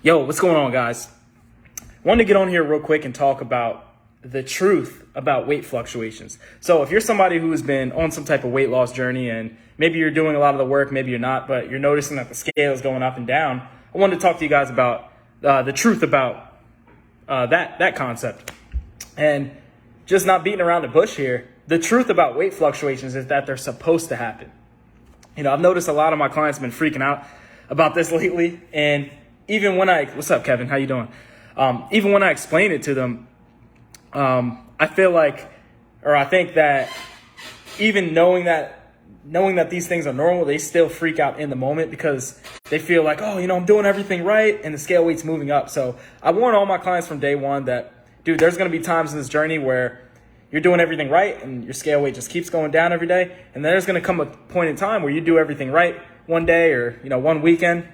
Yo, what's going on, guys? Wanted to get on here real quick and talk about the truth about weight fluctuations. So if you're somebody who has been on some type of weight loss journey and maybe you're doing a lot of the work, maybe you're not, but you're noticing that the scale is going up and down, I wanted to talk to you guys about the truth about that concept. And just not beating around the bush here, the truth about weight fluctuations is that they're supposed to happen. You know, I've noticed a lot of my clients have been freaking out about this lately, and even when what's up, Kevin? How you doing? Even when I explain it to them, I think that even knowing that these things are normal, they still freak out in the moment because they feel like, oh, I'm doing everything right and the scale weight's moving up. So I warn all my clients from day one that, dude, there's going to be times in this journey where you're doing everything right and your scale weight just keeps going down every day. And then there's going to come a point in time where you do everything right one day or, one weekend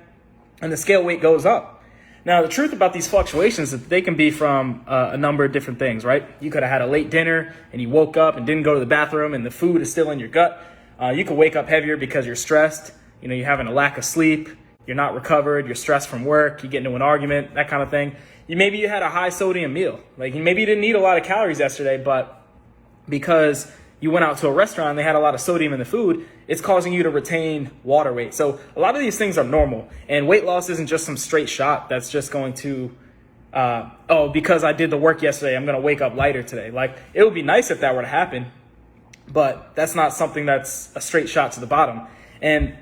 and the scale weight goes up. Now, the truth about these fluctuations is that they can be from a number of different things, right? You could have had a late dinner and you woke up and didn't go to the bathroom and the food is still in your gut. You could wake up heavier because you're stressed. You're having a lack of sleep. You're not recovered. You're stressed from work. You get into an argument, that kind of thing. Maybe you had a high sodium meal. Like maybe you didn't eat a lot of calories yesterday, but because you went out to a restaurant and they had a lot of sodium in the food, it's causing you to retain water weight. So a lot of these things are normal. And weight loss isn't just some straight shot that's just going to, because I did the work yesterday, I'm going to wake up lighter today. Like it would be nice if that were to happen, but that's not something that's a straight shot to the bottom. And,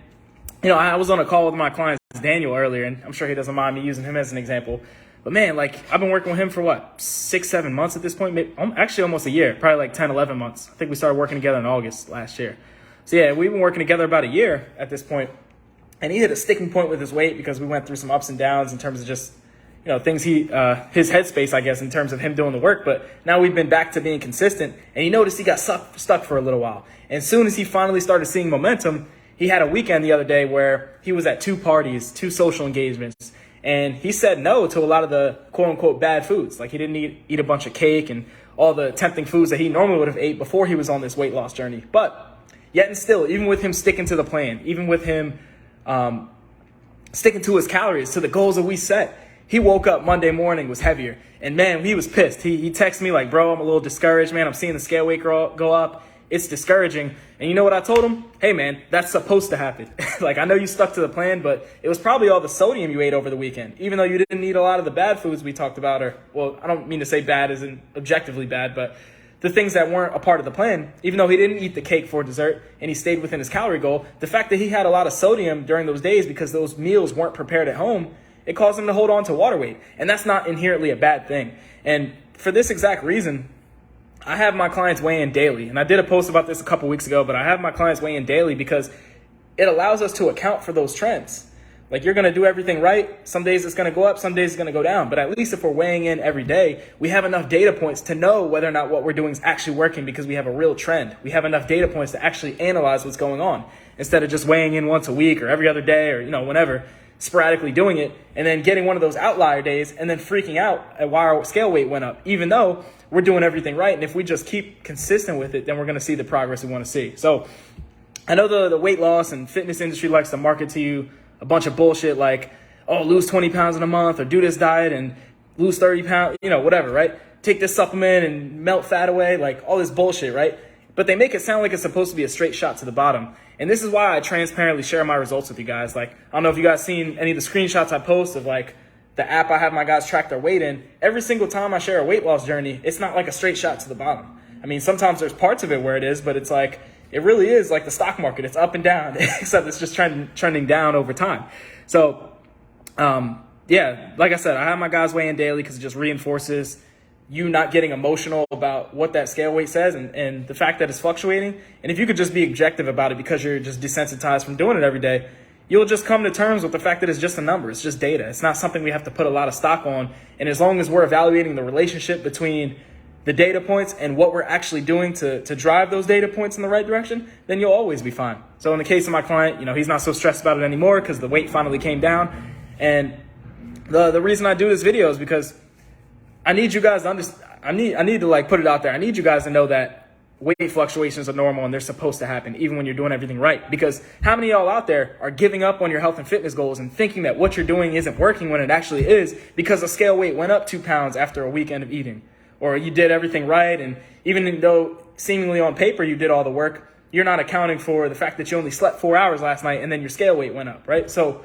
I was on a call with my client, Daniel, earlier, and I'm sure he doesn't mind me using him as an example. But man, I've been working with him for 6-7 months at this point, maybe, actually almost a year, probably 10-11 months. I think we started working together in August last year. So yeah, we've been working together about a year at this point. And he hit a sticking point with his weight because we went through some ups and downs in terms of just, things his headspace, I guess, in terms of him doing the work. But now we've been back to being consistent, and he noticed he got stuck for a little while. And as soon as he finally started seeing momentum, he had a weekend the other day where he was at 2 parties, 2 social engagements, and he said no to a lot of the quote unquote bad foods. Like he didn't eat a bunch of cake and all the tempting foods that he normally would have ate before he was on this weight loss journey. But yet and still, even with him sticking to the plan, even with him sticking to his calories, to the goals that we set, he woke up Monday morning, was heavier. And man, he was pissed. He texted me like, bro, I'm a little discouraged, man. I'm seeing the scale weight go up. It's discouraging. And you know what I told him? Hey, man, that's supposed to happen. I know you stuck to the plan, but it was probably all the sodium you ate over the weekend. Even though you didn't eat a lot of the bad foods we talked about, I don't mean to say bad as in objectively bad, but the things that weren't a part of the plan, even though he didn't eat the cake for dessert and he stayed within his calorie goal, the fact that he had a lot of sodium during those days because those meals weren't prepared at home, it caused him to hold on to water weight. And that's not inherently a bad thing. And for this exact reason, I have my clients weigh in daily. And I did a post about this a couple weeks ago, but I have my clients weigh in daily because it allows us to account for those trends. You're going to do everything right. Some days it's going to go up, some days it's going to go down. But at least if we're weighing in every day, we have enough data points to know whether or not what we're doing is actually working because we have a real trend. We have enough data points to actually analyze what's going on instead of just weighing in once a week or every other day or, whenever, sporadically doing it and then getting one of those outlier days and then freaking out at why our scale weight went up, even though we're doing everything right. And if we just keep consistent with it, then we're going to see the progress we want to see. So I know the weight loss and fitness industry likes to market to you a bunch of bullshit like, oh, lose 20 pounds in a month or do this diet and lose 30 pounds, whatever, right? Take this supplement and melt fat away, all this bullshit, right? But they make it sound like it's supposed to be a straight shot to the bottom. And this is why I transparently share my results with you guys. I don't know if you guys seen any of the screenshots I post of the app I have my guys track their weight in. Every single time I share a weight loss journey, it's not like a straight shot to the bottom. I mean, sometimes there's parts of it where it is, but it's it really is like the stock market. It's up and down, except it's just trending down over time. So, yeah, like I said, I have my guys weigh in daily because it just reinforces you not getting emotional about what that scale weight says and the fact that it's fluctuating. And if you could just be objective about it because you're just desensitized from doing it every day, you'll just come to terms with the fact that it's just a number. It's just data. It's not something we have to put a lot of stock on. And as long as we're evaluating the relationship between the data points and what we're actually doing to drive those data points in the right direction, then you'll always be fine. So in the case of my client, he's not so stressed about it anymore because the weight finally came down. And the reason I do this video is because I need you guys to understand. I need to put it out there. I need you guys to know that weight fluctuations are normal and they're supposed to happen even when you're doing everything right. Because how many of y'all out there are giving up on your health and fitness goals and thinking that what you're doing isn't working when it actually is, because the scale weight went up 2 pounds after a weekend of eating, or you did everything right, and even though seemingly on paper you did all the work, you're not accounting for the fact that you only slept 4 hours last night and then your scale weight went up, right? So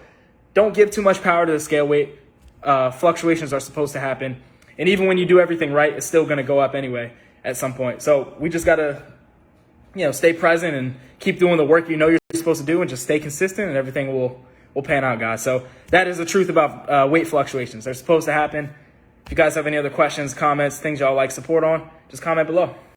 don't give too much power to the scale weight. Fluctuations are supposed to happen. And even when you do everything right, it's still going to go up anyway at some point. So we just got to, stay present and keep doing the work you're supposed to do, and just stay consistent, and everything will pan out, guys. So that is the truth about weight fluctuations. They're supposed to happen. If you guys have any other questions, comments, things y'all like support on, just comment below.